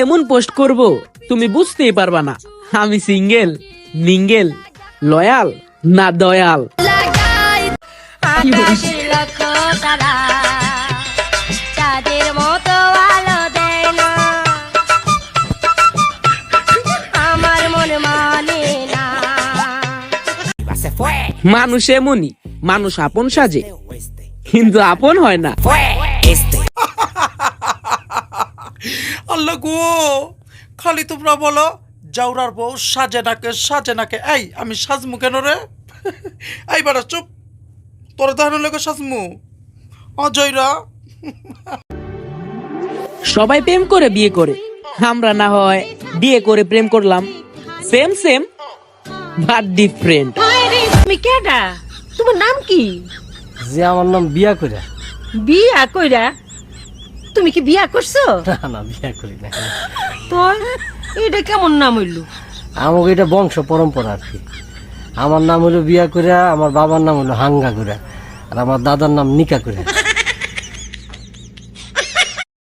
এমন পোস্ট করব তুমি বুঝতেই পারবা না আমি সিঙ্গেল মিঙ্গেল লয়াল না দয়াল। আকাশের লক্ষ তারা চাঁদের মতো আলো দেয় না, আমার মন মানে না। মানুষ এমনই, মানুষ আপন সাজে কিন্তু আপন হয় না। আল্লাহ গো, খালি তোমরা বলো জাউরার বউ সাজে নাকে। এই আমি সাজমু কেন রে? এই বাড়া চুপ, তোর ধারণ লোক সাজমু অজয়রা। সবাই প্রেম করে বিয়ে করে, আমরা না হয় বিয়ে করে প্রেম করলাম। Same same but different. তুমি কেডা? তোমার নাম কি? যে আমার নাম বিয়া কইরা। বিয়া কইরা? তুমি কি বিয়া করছো? না বিয়া করি না। তো এটা কেমন নাম হইলো? আমাকে এটা বংশ পরম্পরা আর কি। আমার নাম হলো বিয়া কইরা, আমার বাবার নাম হলো হাঙ্গা কইরা, আর আমার দাদার নাম নিকা কইরা।